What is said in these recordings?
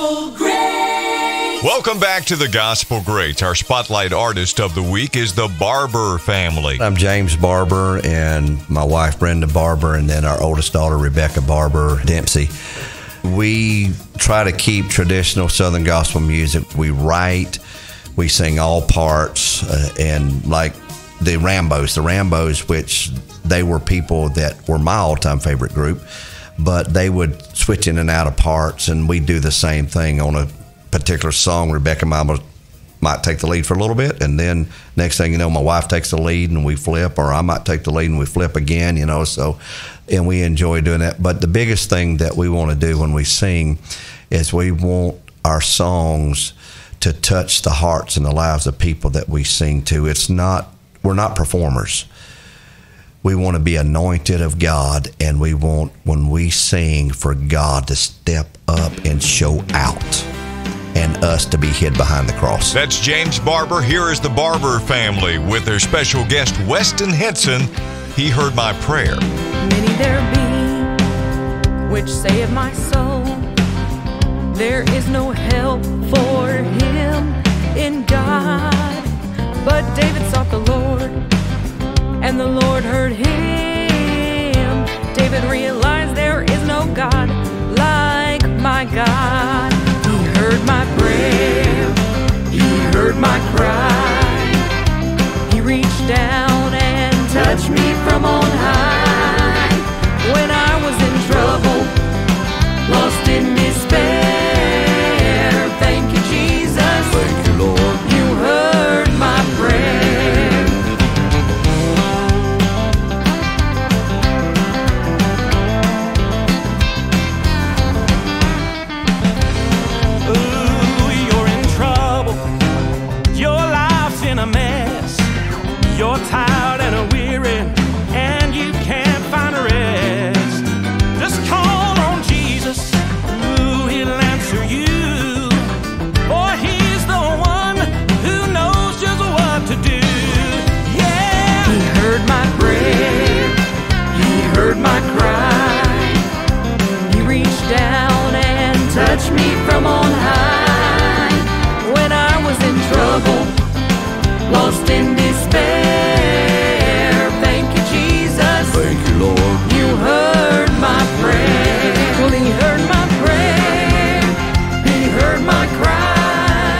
Gospel Greats. Welcome back to the Gospel Greats. Our spotlight artist of the week is the Barber family. I'm James Barber and my wife Brenda Barber, and then our oldest daughter Rebecca Barber Dempsey. We try to keep traditional Southern gospel music. We write, we sing all parts, and like the Rambos, which they were people that were my all-time favorite group, but they would switch in and out of parts, and we do the same thing on a particular song. Rebecca might take the lead for a little bit, and then next thing you know, my wife takes the lead and we flip, or I might take the lead and we flip again, so, and we enjoy doing that. But the biggest thing that we want to do when we sing is we want our songs to touch the hearts and the lives of people that we sing to. We're not performers. We want to be anointed of God, and we want, when we sing, for God to step up and show out, and us to be hid behind the cross. That's James Barber. Here is the Barber family with their special guest, Westin Hinson. He heard my prayer. Many there be which say of my soul, there is no help for him in God. But David sought the Lord, and the Lord heard him. David realized there is no God like my God. He heard my prayer, he heard my cry. He reached down and touched me from on high. When I was in trouble, lost in despair, thank you, Jesus. Thank you, Lord. You heard my prayer. You're tired and weary, and you can't find a rest. Just call on Jesus, ooh, he'll answer you. For he's the one who knows just what to do. Yeah! He heard my prayer, he heard my cry. He reached down and touched me from on high. When I was in trouble, lost in despair, thank you, Jesus. Thank you, Lord. You heard my prayer. Well, he heard my prayer, he heard my cry.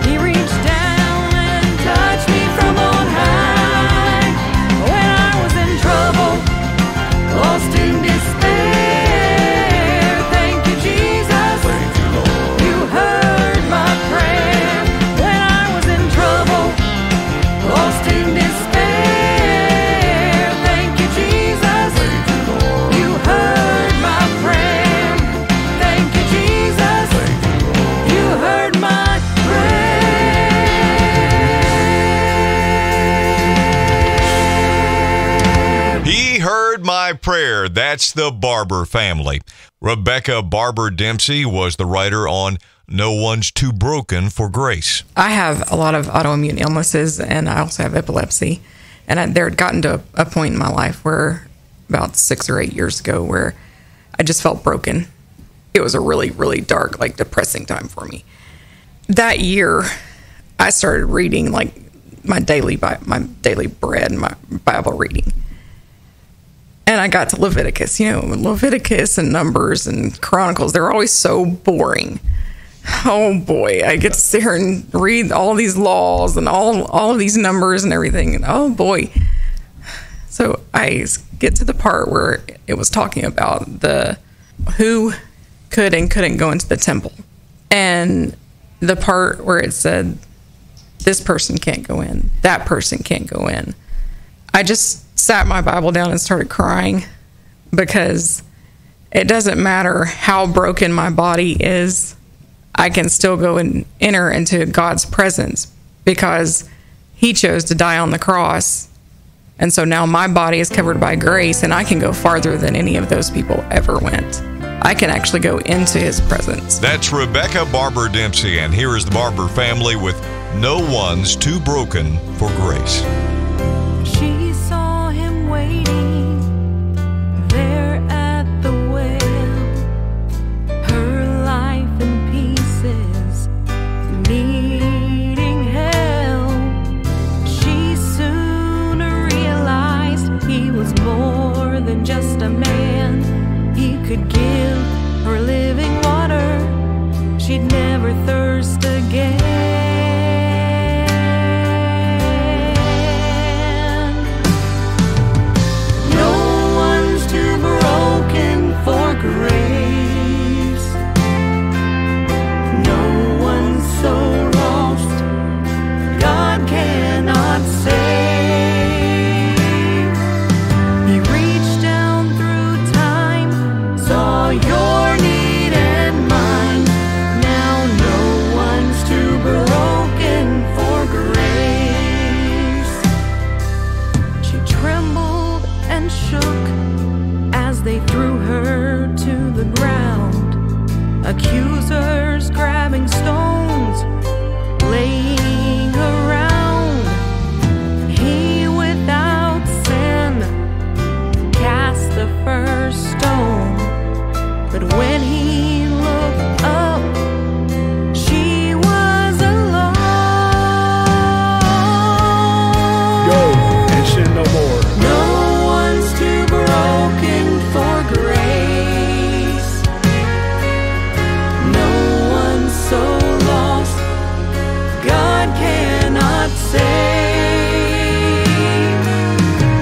He reached down and touched me from on high. When I was in trouble, lost in despair, thank you, Jesus. Thank you, Lord. You heard my prayer. When I was in trouble, lost in despair, thank you, Jesus. Thank you, Lord. You heard my prayer. Thank you, Jesus. Thank you, Lord. You heard my prayer. He heard my prayer. That's the Barber family. Rebecca Barber Dempsey was the writer on No One's Too Broken for Grace. I have a lot of autoimmune illnesses, and I also have epilepsy. And there had gotten to a point in my life where, about 6 or 8 years ago, where I just felt broken. It was a really, really dark, depressing time for me. That year, I started reading my daily bread, my Bible reading. And I got to Leviticus. Leviticus and Numbers and Chronicles, they're always so boring. Oh boy, I get to sit here and read all these laws and all of these numbers and everything. And oh boy. So I get to the part where it was talking about who could and couldn't go into the temple. And the part where it said, this person can't go in, that person can't go in. I just sat my Bible down and started crying, because it doesn't matter how broken my body is, I can still go and enter into God's presence, because he chose to die on the cross. And so now my body is covered by grace, and I can go farther than any of those people ever went. I can actually go into his presence. That's Rebecca Barber Dempsey, and here is the Barber family with No One's Too Broken for Grace. She saw him waiting there at the well, her life in or thirst again. No one's too broken for grace. No one's so lost God cannot save. He reached down through time, saw your need and mine. Now no one's too broken for grace. She trembled and shook as they threw her to the ground. Accusers grabbing stones, laying around. He without sin cast the first stone. But when he looked up, she was alone. Go and sin no more. No one's too broken for grace. No one's so lost God cannot save.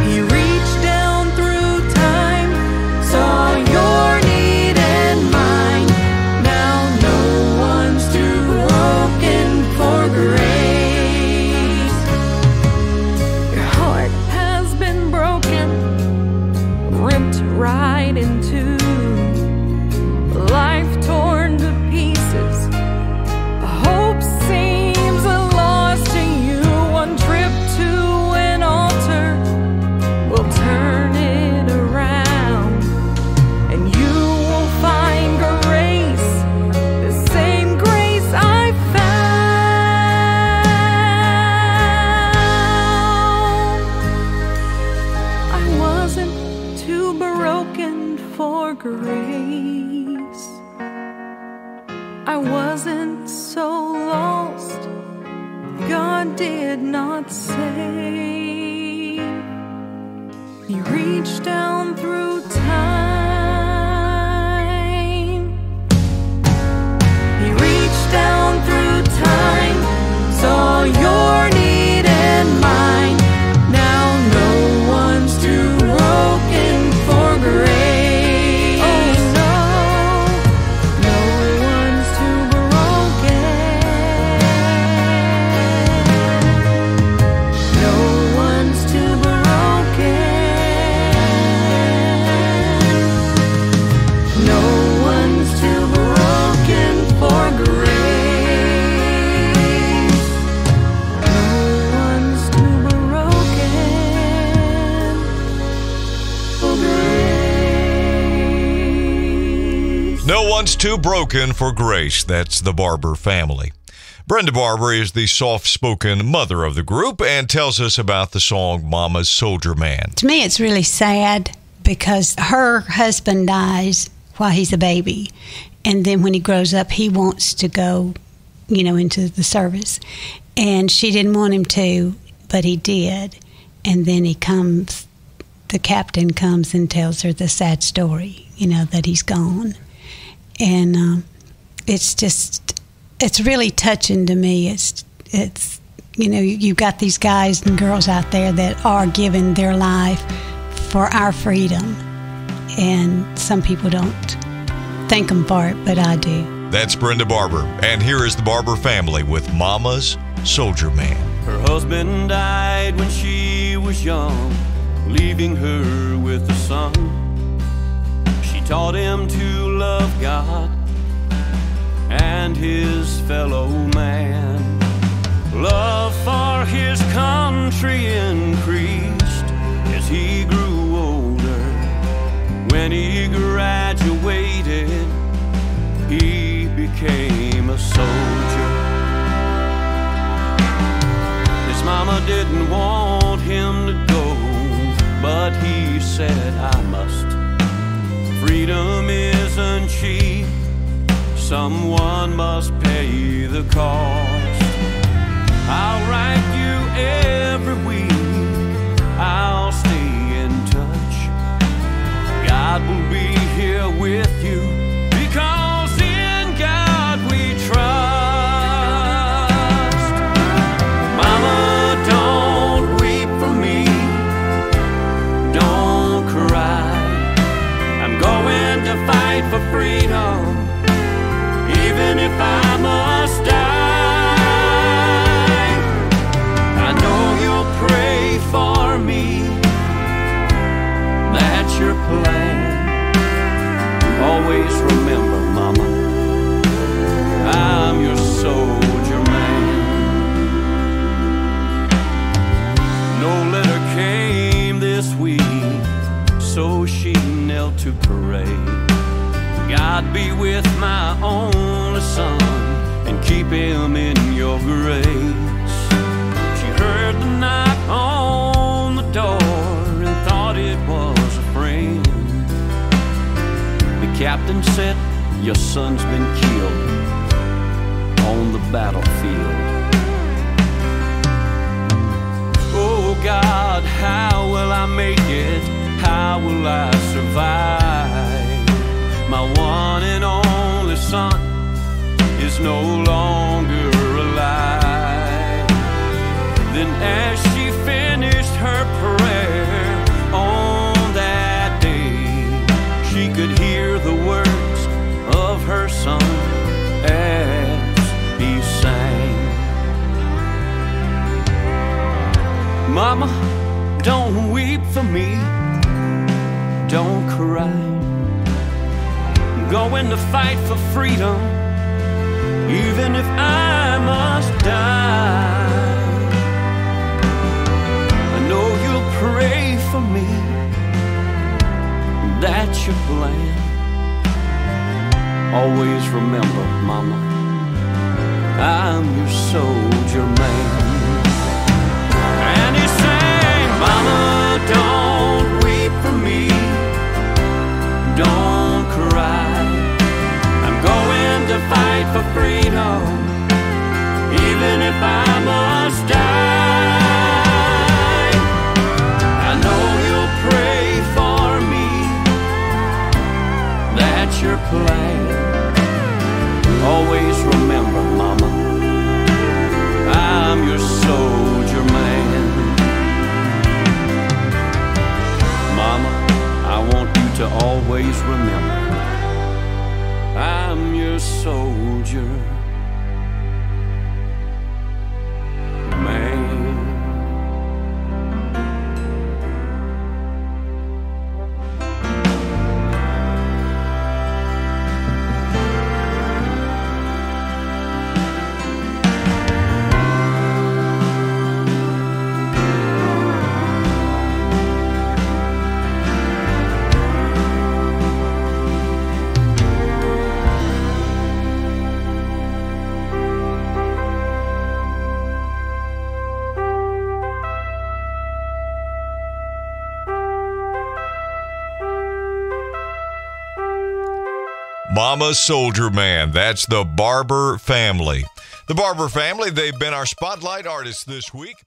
He reached down through time, saw your need and mine. Now no one's too broken for grace. Your heart has been broken, ripped right in two, life torn to pieces. Hope seems lost to you. One trip to an altar will turn it around, and you will find grace, the same grace I found. I wasn't too broken for grace. I wasn't so lost God did not save. He reached down through time. He reached down through time, saw your need and mine. Now no one's too broken for grace. Oh no, no one's too broken. No one's too broken. No one's too broken for grace. No one's too broken for grace. No one's too broken for grace. That's the Barber family. Brenda Barber is the soft-spoken mother of the group and tells us about the song Mama's Soldier Man. To me, it's really sad because her husband dies while he's a baby. And then when he grows up, he wants to go, into the service. And she didn't want him to, but he did. And then the captain comes and tells her the sad story, that he's gone. And it's really touching to me. It's you've got these guys and girls out there that are giving their life for our freedom, and some people don't thank them for it, but I do. That's Brenda Barber, and here is the Barber family with Mama's Soldier Man. Her husband died when she was young, leaving her with a son. She taught him to love God and his fellow man. Love for his country increased as he grew older. When he graduated, he became a soldier. His mama didn't want him to go, but he said, I must. Freedom isn't cheap, someone must pay the cost. I'll write you every week, I'll stay in touch. God will be here with you, because in God we trust. keep him in your grace. She heard the knock on the door and thought it was a friend. The captain said, your son's been killed on the battlefield. Oh God, how will I make it? How will I survive? My one and only son is no longer alive. Then as she finished her prayer on that day, she could hear the words of her son as he sang. Mama, don't weep for me, don't cry. I'm going to fight for freedom, even if I must die. I know you'll pray for me, that's your plan. Always remember, Mama, I'm your soldier man. And he sang, Mama, don't weep for me, don't cry. I'm going to fight for freedom, even if I must die. I know you'll pray for me, that's your plan. Always remember, Mama, I'm your soldier man. Mama, I want you to always remember, I'm your soldier man. Mama's Soldier Man. That's the Barber family. The Barber family, they've been our spotlight artists this week.